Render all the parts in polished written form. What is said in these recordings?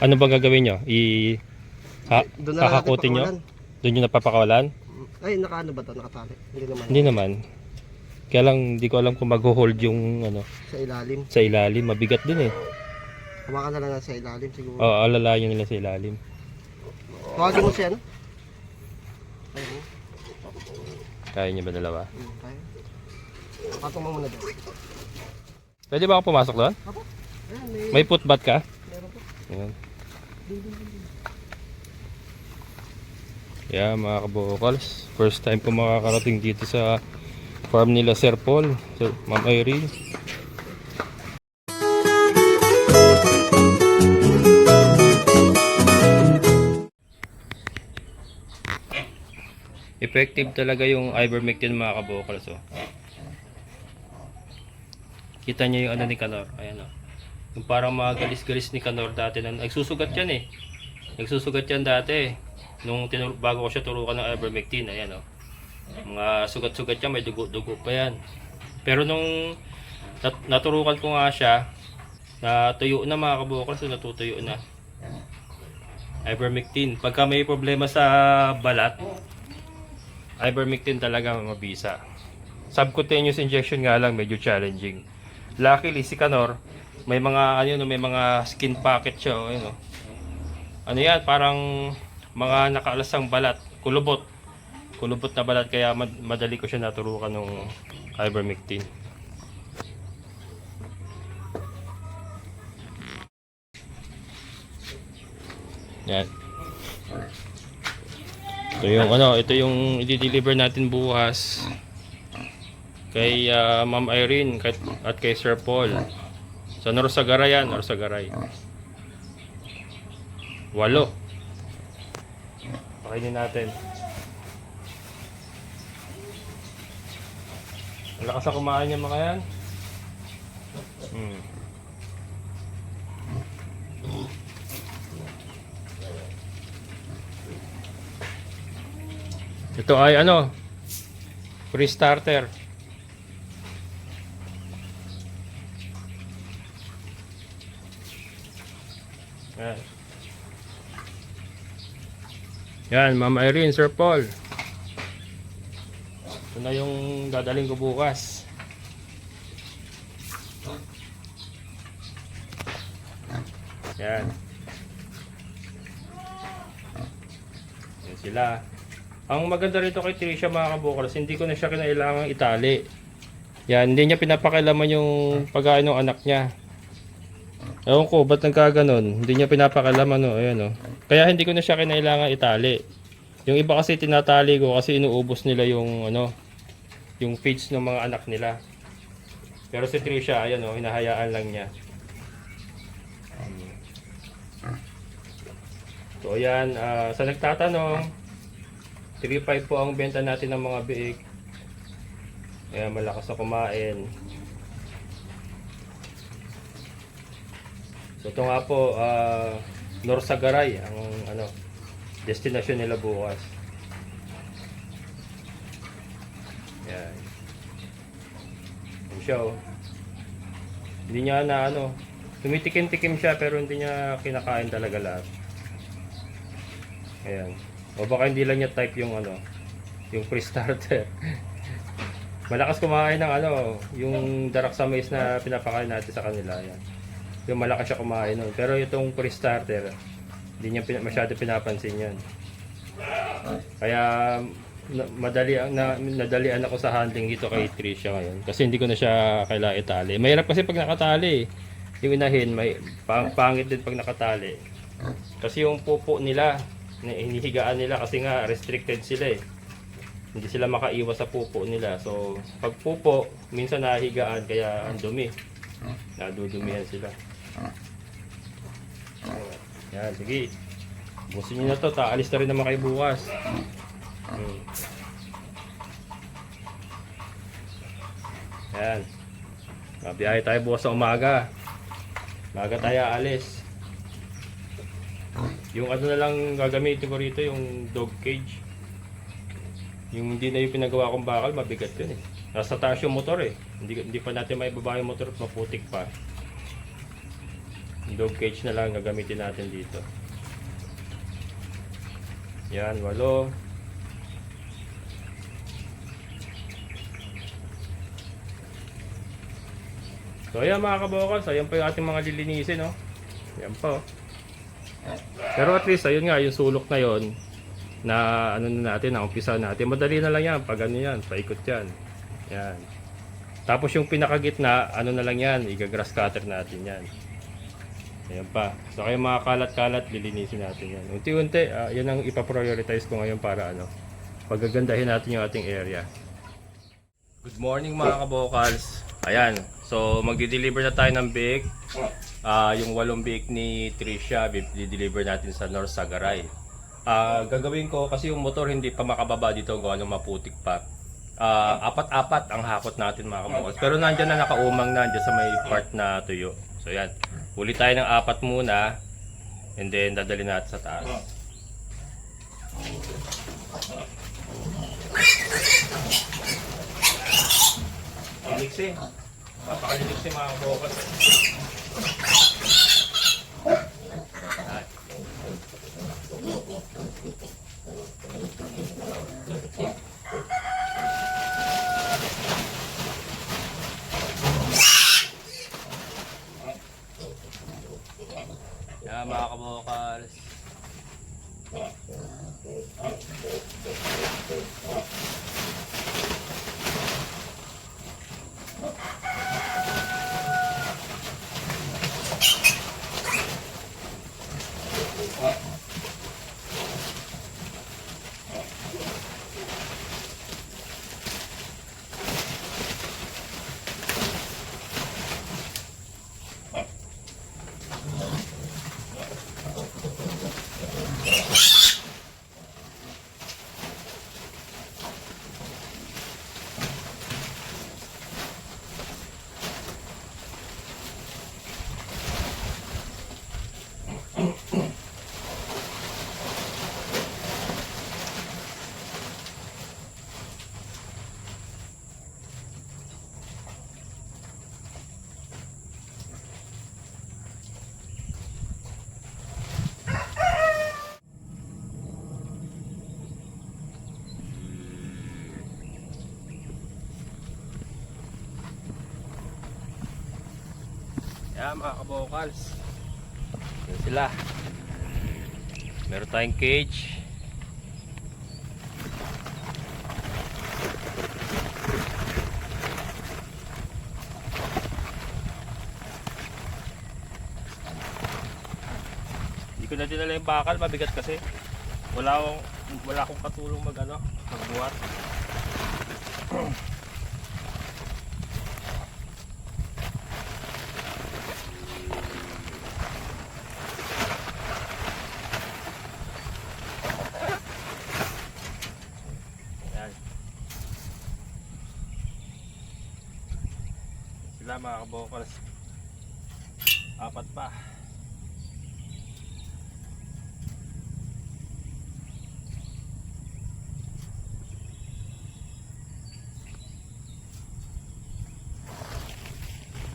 Ano bang gagawin nyo? Doon na lang natin Kakakutin nyo? pakawalan. Doon nyo napapakawalan? Ay, nakaano ba to? Nakatali? Hindi naman. Hindi naman. Kaya lang hindi ko alam kung mag-hold yung ano, Sa ilalim. sa ilalim. Mabigat din eh. Hawakan na lang sa ilalim siguro. Oo, alalayan nila sa ilalim. Tawagin mo siya, no? Ayun. Kaya nyo ba dalawa? Kaya. Patong mo muna doon. Pwede ba ako pumasok doon? Apo. Ayan, May footbath ka? meron po. Ayan. Yeah, mga kabukals. First time ko makakarating dito sa farm nila Sir Paul. Sir, Ma'am Irene. Effective talaga yung ivermectin mga kabukals. Oh. Kita niyo yung ano ni Kanor. Ayan oh. Yung parang mga galis-galis ni Kanor dati. Nagsusugat yan eh. Nagsusugat yan dati. Bago ko siya turukan ng ivermectin. Ayan oh. Mga sugat-sugat yan. May dugo-dugo pa yan. Pero nung naturukan ko nga siya, natuyo na mga kabukals. So natutuyo na. Ivermectin. Pagka may problema sa balat, ivermectin talaga mabisa. Subcutaneous injection nga lang medyo challenging. Luckily si Kanor may mga skin pocket siya, oh, ayun, oh. Ano yan, parang mga nakaalasang balat, kulubot na balat, kaya madali ko siya naturukan ng ivermectin. Yan. Ito yung i-deliver natin bukas kay Ma'am Irene at kay Sir Paul. Sa Norsagaray yan, Norsagaray. 8. Pakainin natin. Ang lakas na kumain yung mga yan. Ito ay ano, free starter. Yan. Yan, Ma'am Irene, Sir Paul. Ito na yung dadaling ko bukas. Yan. Yan sila. Ang maganda rito kay Tricia mga kabukals, hindi ko na siya kinailangang itali. Yan, hindi niya pinapakialaman yung pagkain ng anak niya. Ewan ko, ba't nagkaganon? Hindi niya pinapakialaman, no? Ayan, oh. Kaya hindi ko na siya kinailangan itali. Yung iba kasi tinatali ko kasi inuubos nila yung, yung feeds ng mga anak nila. Pero si Tricia, ayan, oh, hinahayaan lang niya. So, ayan, sa nagtatanong, 3.5 po ang benta natin ng mga biik. Ayan, malakas na kumain. So ito nga po, Norsagaray ang destination nila bukas. Ayan. Ayan siya, oh. Hindi niya na tumitikim-tikim siya pero hindi niya kinakain talaga lahat. Ayan. O baka hindi lang niya type yung yung free starter. Malakas kumain ng yung Daraxamase na pinapakain natin sa kanila. Ayan. Yung malakas siya kumain nun. Pero itong free starter, hindi niya masyado pinapansin yan. Kaya nadalian ako sa handling dito kay Tricia ngayon. Kasi hindi ko na siya kailangan itali. Mahirap kasi pag nakatali. Yung inahin, pangit din pag nakatali. Kasi yung pupo nila, hinihigaan nila kasi nga restricted sila eh. Hindi sila makaiwas sa pupo nila. So, pag pupo, minsan nahigaan kaya ang dumi. Nadudumihan sila. Yan, sige. Busin nyo na to. Taalis na rin naman kayo bukas. Yan. Mabiyahe tayo bukas sa umaga. Maga tayo alis. Yung na lang gagamitin ko rito, yung dog cage. Yung hindi na yung pinagawa kong bakal, mabigat yun eh. Nasa taas yung motor eh. Hindi pa natin maibaba yung motor at maputik pa. Dog cage na lang gagamitin natin dito. Yan, 8. So ayan mga kabokals, ayan pa yung ating mga lilinisin, no? Ayan pa, oh. Pero at least, ayun nga, yung sulok na yon na ano na natin, na umpisa natin. Madali na lang yan, pag ano yan, paikot yan. Yan. Tapos yung pinakagitna, ano na lang yan, iga-grass cutter natin yan. Ayan pa. So kaya mga kalat-kalat, lilinisin natin yan. Unti-unti, yan ang ipaprioritize ko ngayon para ano, pagagandahin natin yung ating area. Good morning mga kabokals. Ayan, so magdi-deliver na tayo ng bake. Yung 8 bake ni Tricia, i-deliver natin sa North Sagaray. Gagawin ko kasi yung motor hindi pa makababa dito kung anong maputik pa. Apat-apat ang hakot natin mga kabokals. Pero nandyan na nakaumang na, nandyan sa may part na tuyo. So yan, huli tayo ng 4 muna and then dadali natin sa taas. Liliksi. Papakaliliksi mga kabokals. Yan mga kabokals. Yan mga kabokals. Yan sila. Meron tayong cage. Hindi ko na dinala yung bakal, mabigat kasi. Wala akong katulong magbuhat. Sila mga kabokals, 4 pa.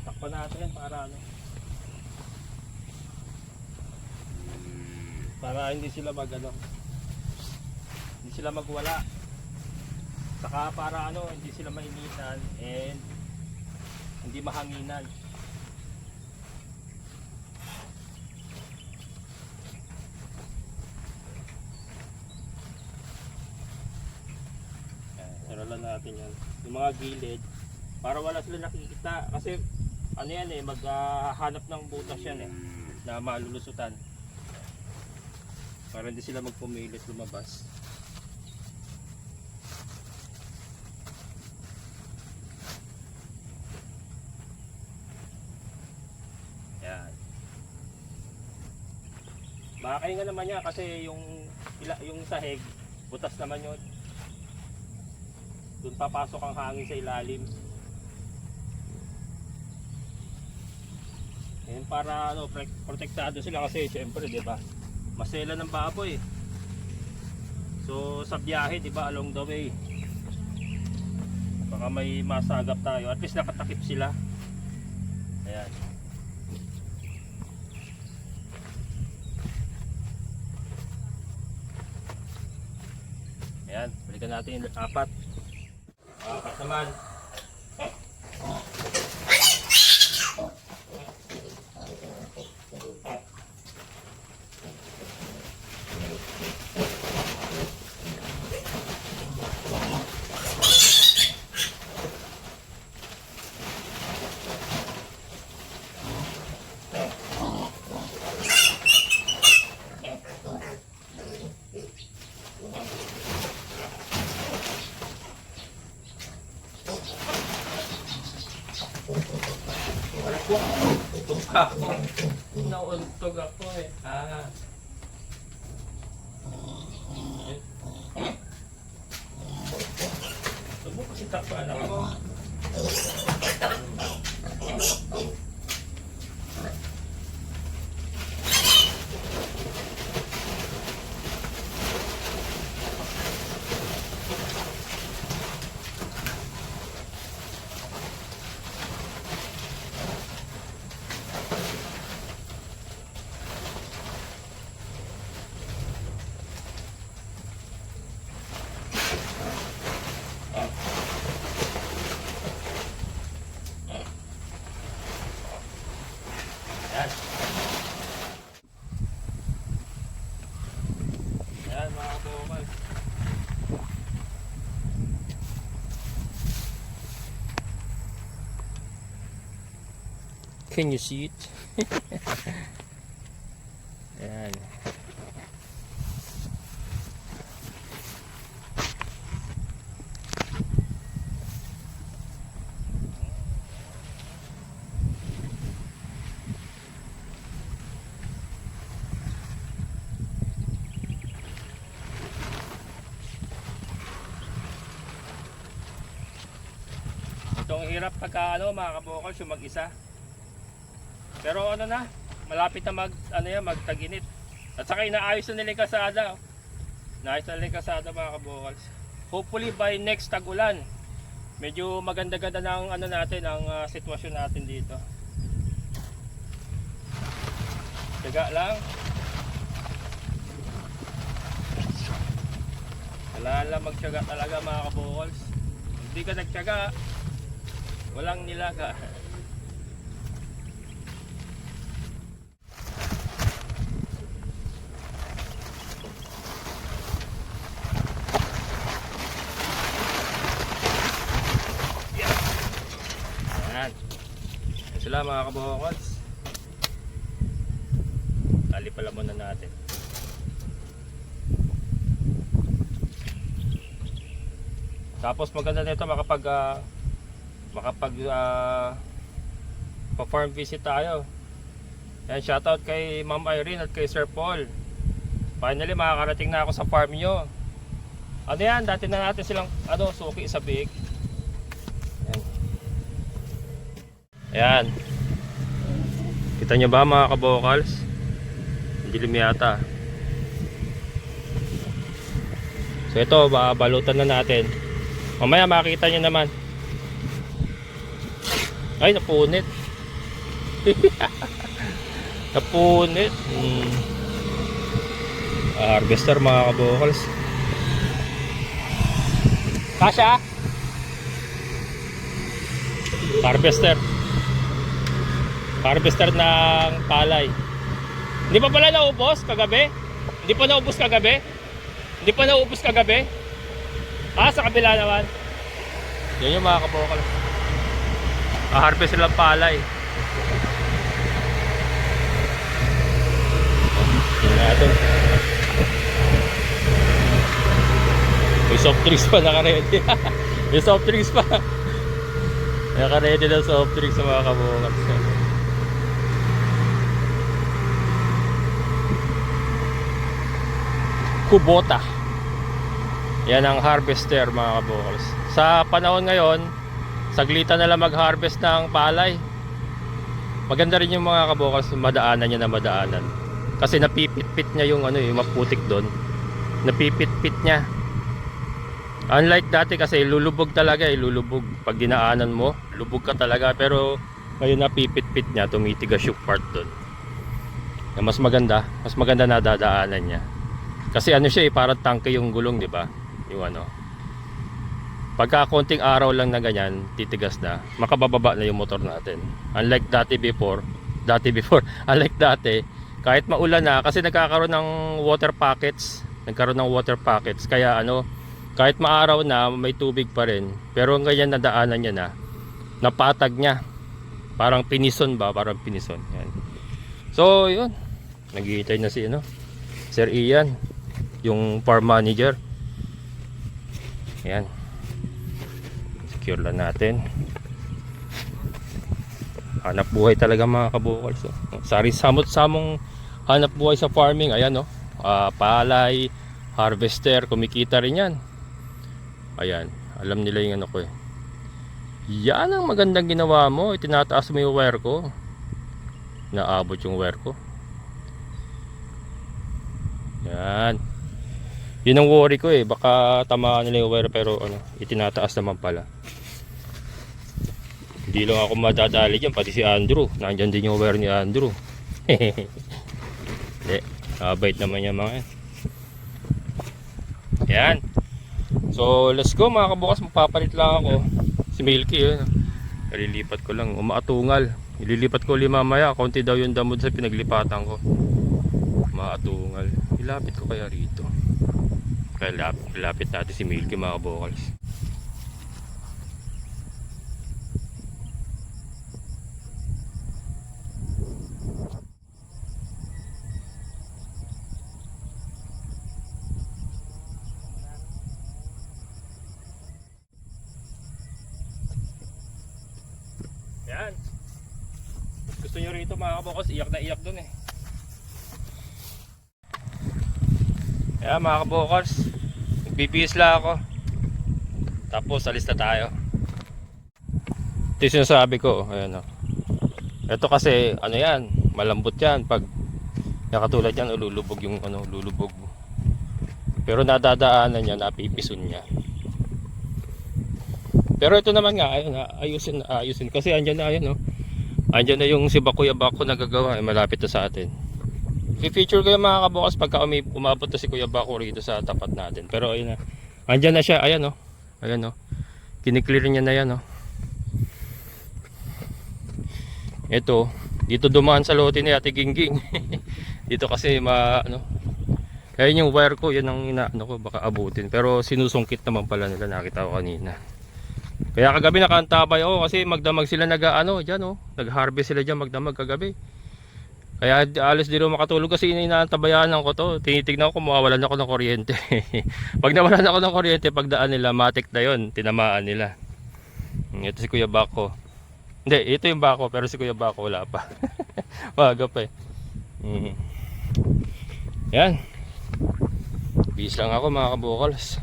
Takpan natin para hindi sila hindi sila magwala, saka para hindi sila mainitan and hindi mahanginan. Saralan natin yan. Yung mga gilid, para wala sila nakikita. Kasi maghahanap ng butas yan na malulusutan. Para hindi sila magpumilit lumabas. Makakain nga naman niya kasi yung sahig, butas naman yun. Doon papasok ang hangin sa ilalim. Yan para protektado sila kasi syempre, 'di ba? Masela ng baboy. So sa biyahe, 'di ba, along the way, baka may masagap tayo. At least nakatakip sila. Ayan. Ayan, balikan natin yung apat. Apat naman. Untog ako. Nauntog ako eh. Subo kasi takpan ako. Yan. Yan mga kabukal. Can you see it? Yan. Itong hirap pagka mga kabukal yung mag-isa. Pero ano na, malapit na magtag-init. At saka inaayos na nila yung kasada. Inaayos na nila yung kasada mga kabukal. Hopefully by next tag-ulan, medyo maganda-ganda ng natin ang sitwasyon natin dito. Tiyaga lang. Kailangan magtiyaga talaga mga kabukal. Hindi ka nagtiyaga, walang nilaga. Yan. Yan sila mga kabukols. Tali pala muna natin. Tapos maganda nito pa-farm visit tayo. Yan, shoutout kay Ma'am Irene at kay Sir Paul. Finally makakarating na ako sa farm nyo. Ano yan, dati na natin silang suki sa biik. Yan. Ayan. Kita nyo ba mga kabokals? Dilim yata. So ito, balutan na natin. Mamaya makikita nyo naman. Ay, napunit. Napunit. Harvester mga kabokals. Kasha? Harvester. Harvester ng palay. Hindi pa pala naubos kagabi? Hindi pa naubos kagabi? Hindi pa naubos kagabi? Sa kabila naman. Yan yung mga kabokal. Harvest silang palay. Yan. May soft drinks pa naka-ready. May soft drinks pa. Naka-ready ng soft drinks sa mga kabukal. Kubota. Yan ang harvester mga kabukal. Sa panahon ngayon, saglitan na lang mag-harvest ng palay. Maganda rin yung mga kabukal, madaanan niya na madaanan. Kasi napipit-pit niya yung yung maputik doon. Napipit-pit niya. Unlike dati kasi lulubog talaga lulubog. Pag dinaanan mo, lubog ka talaga. Pero ngayon napipit-pit niya, tumitigas yung part doon. Mas maganda na dadaanan niya. Kasi siya parang tangke yung gulong, di ba? Yung ano. Pagka konting araw lang na ganyan, titigas na, makabababa na yung motor natin. Unlike unlike dati, kahit maulan na, kasi nagkakaroon ng water pockets, kaya ano, kahit maaraw na, may tubig pa rin. Pero ang ganyan na daanan niya na, napatag niya. Parang pinison. Yan. So, yun. Naghihintay na si Sir Ian, yung farm manager. Yan. Secure lang natin. Hanap buhay talaga mga kabukals. Sari samot-samong hanap buhay sa farming. Ayan palay, harvester, kumikita rin yan. Ayan, alam nila yung ko eh. Yan ang magandang ginawa mo. Itinataas mo yung wire ko. Naabot yung wire ko. Yan. Yun ang worry ko eh. Baka tamaan nila yung wire, pero itinataas naman pala. Hindi lang ako madadali dyan, pati si Andrew. Nandyan din yung wire ni Andrew. Hindi, kabait naman yan mga yan. Yan. So let's go mga kabukas. Magpapalit lang ako. Si Milky yun. Nalilipat ko lang. Umaatungal. Ililipat ko ulit mamaya. Konti daw yung damod sa pinaglipatan ko. Umaatungal. Ilapit ko kaya rito. Kaya ilapit natin si Milky mga kabukas. Yan. Gusto nyo rito mga kabukos, iyak na iyak dun eh. Yan mga kabukos, nagbibihis lang ako. Tapos alis na tayo. Ito yung sinasabi ko. Ayan ito kasi yan, malambot yan. Pag nakatulad yan, lulubog yung lulubog. Pero nadadaanan niya, napipison niya. Pero ito naman nga, ayusin kasi andyan na andyan na yung si Kuya Bako nagagawa, malapit na sa atin. I-feature ko yung mga kabukas pagka umabot na si Kuya Bako rito sa tapat natin. Pero ayun na, andyan na siya, ayan kiniklear niya na yan Ito, dito dumaan sa lote ni Ate Gingging. Dito kasi ayun yung wire ko, yan ang ko, baka abutin. Pero sinusungkit naman pala nila, nakita ko kanina. Kaya kagabi nakaantabay ako kasi magdamag sila nag-harvest sila dyan magdamag kagabi. Kaya alas di rin makatulog kasi inaantabayanan ko to. Tinitignan ko kung mawawalan ako ng kuryente. Pag nawalan ako ng kuryente, pagdaan nila, matik na yun, tinamaan nila. Ito si Kuya Bako. Hindi, ito yung Bako, pero si Kuya Bako wala pa. Maga pa eh. Yan. Bis lang ako mga kabukals.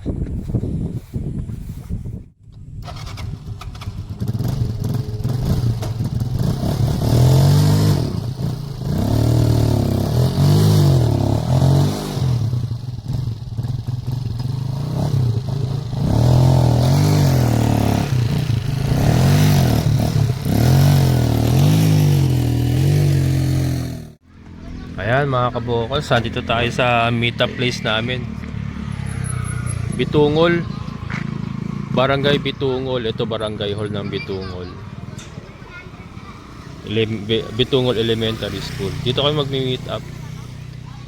Ayan mga kabukals, dito tayo sa meetup place namin, Bitungol, Barangay Bitungol. Ito barangay hall ng Bitungol, Bitungol Elementary School. Dito kami magmi-meet up.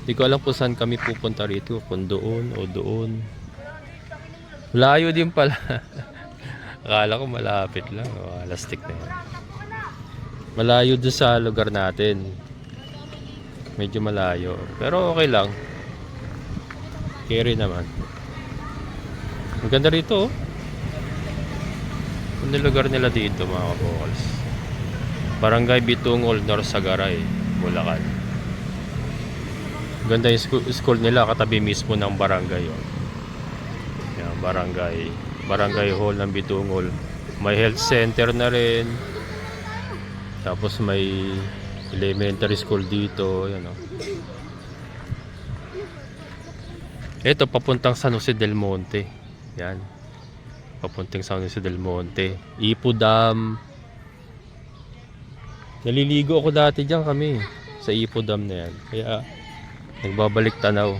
Hindi ko alam kung saan kami pupunta rito, kung doon o doon. Layo din pala. Akala ko malapit lang. Lastik na yan. Malayo doon sa lugar natin. Medyo malayo, pero okay lang. Carry naman. Ang ganda rito Ang lugar nila dito mga kabukals. Barangay Bitungol, Norsagaray, Bulacan. Ganda yung school nila, katabi mismo ng barangay Yan, barangay hall ng Bitungol. May health center na rin. Tapos may elementary school dito, Ito papuntang San Jose del Monte. Yan. Papuntang San Jose del Monte. Ipo Dam. Naliligo ako dati diyan kami sa Ipo Dam na yan. Kaya nagbabalik tanaw.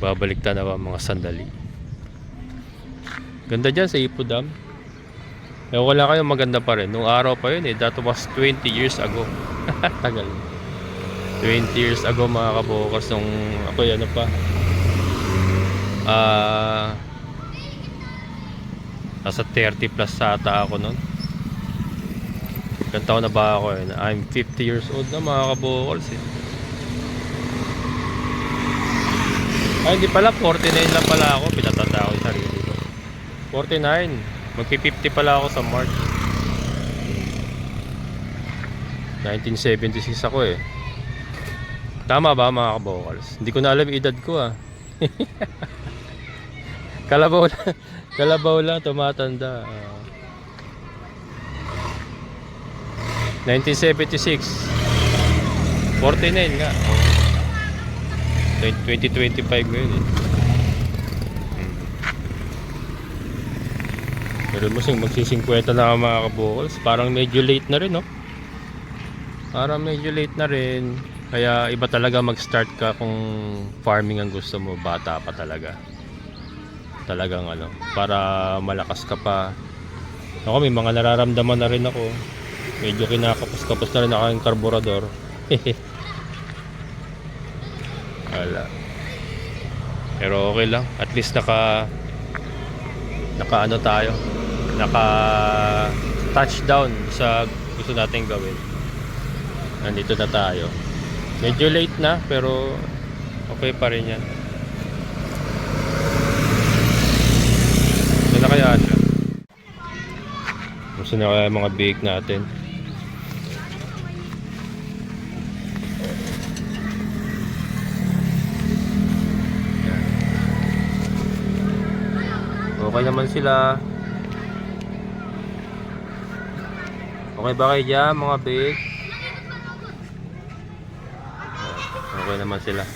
Babalik tanaw mga sandali. Ganda dyan sa Ipo Dam. Ewan ko lang kayo, maganda pa rin. Nung araw pa yun eh. That was 20 years ago. Tagal. 20 years ago mga kabukals. Nung ako ano pa. Nasa 30 plus ata ako nun. Ilang taon na ba ako eh? I'm 50 years old na mga kabukals eh. Ay hindi pala, 49 lang pala ako. Pinatanda ko yung sarili ko. 49. Magpi-50 pala ako sa March. 1976 ako eh. Tama ba mga kabukals? Hindi ko na alam yung edad ko ah. Kalabaw lang. Kalabaw lang, tumatanda. 1976. 49 nga. 2025 ngayon eh. Pero magsi-50 na mga kabukals. Parang medyo late na rin, no? Parang medyo late na rin. Kaya iba talaga mag-start ka kung farming ang gusto mo. Bata pa talaga. Talagang ano, para malakas ka pa. Ako may mga nararamdaman na rin ako. Medyo kinakapos-kapos na rin ako yung karburador. Wala. Pero okay lang. At least naka ano tayo. Naka touchdown sa gusto nating gawin. Nandito na tayo. Medyo late na pero okay pa rin yan. Ito na kaya siya. Gusto na kaya mga bake natin. Okay naman sila. Okay ba kayo dyan mga bake? Okay naman sila.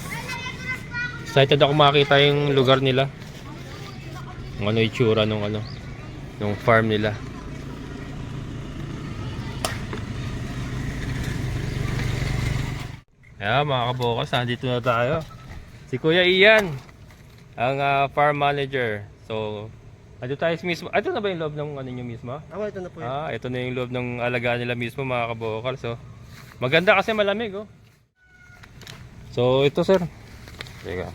Excited ako makita yung lugar nila. Kung ano itsura nung ano, nung farm nila. Ayan mga kabukas, nandito na tayo. Si Kuya Ian, ang farm manager. So, ito tayo mismo. Ito na ba yung loob ng ano nyo mismo? Ito na po yun. Ito na yung loob ng alagaan nila mismo mga kabukal. So, maganda kasi malamig oh. So, ito sir. Teka.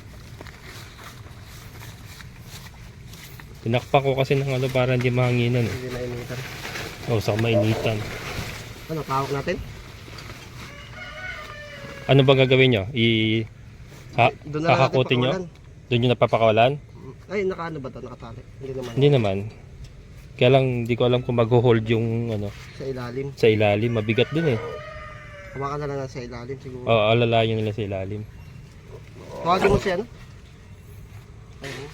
Tinakpak ko kasi ng ano para hindi mahanginan eh. Hindi mainitan. Saka mainitan. Ano, pahawak natin? Ano bang gagawin nyo? Doon na lang natin Kakakutin nyo? pakawalan. Doon nyo napapakawalan? Ay, nakaano ba ito? Nakatali? Hindi naman. Hindi naman. Kaya lang, hindi ko alam kung mag-hold yung ano, Sa ilalim. sa ilalim. Mabigat din eh. Hawakan na lang sa ilalim siguro. Oo, alalayan nila sa ilalim. Tawagin mo siya, no? Ayun.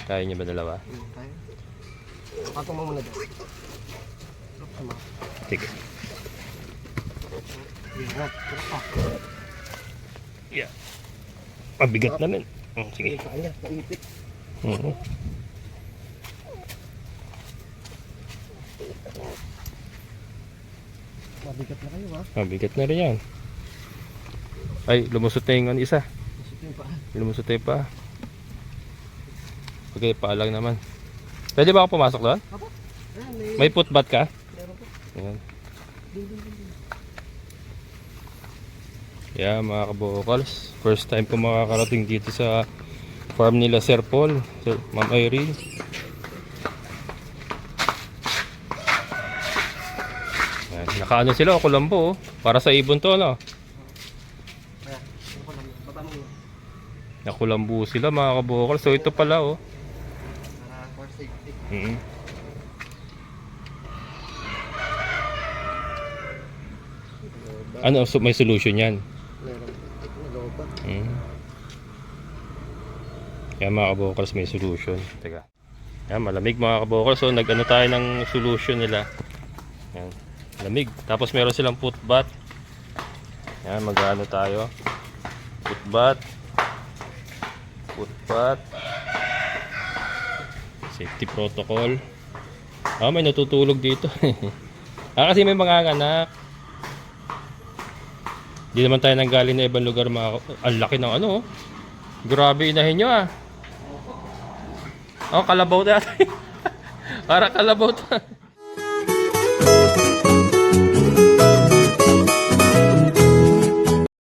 Kaya nyo ba dalawa? Tayo. Patong mo muna doon. Tama. Sige. Ingat. Yeah. Mabigat naman. Sige. Sa kanya, naipit. Mabigat na kayo, ha? Mabigat na rin yan. Ay, lumusot na yung isa. Isip yung paa. Lumusot na yung pa. Okay, paalang naman. Pwede ba ako pumasok doon? Apo? May footbath ka? Meron po. Ayan. Yeah, mga kabukals. First time ko makakarating dito sa farm nila Sir Paul, Sir Ma'am Irene. Ayan, nakaano sila, kulambo oh. Para sa ibon to, no? Ayan. Baba mo. Nakulambo sila mga kabukals. So ito pala oh. Para for safety. Ano, so may solution yan. Meron. Nagawa pa. Kaya mga kabukals may solution. Teka. Yan, malamig mga kabukals. So nag-ano tayo ng solution nila. Yan. Lamig. Tapos meron silang footbath. Yan, mag-ano tayo. Footbath. Footbath. Safety protocol. May natutulog dito. Kasi may mga anak. Hindi naman tayo nanggaling na ibang lugar mga. Ang laki ng ano oh. Grabe inahin nyo ah. Oh, kalabaw na. Para kalabaw to.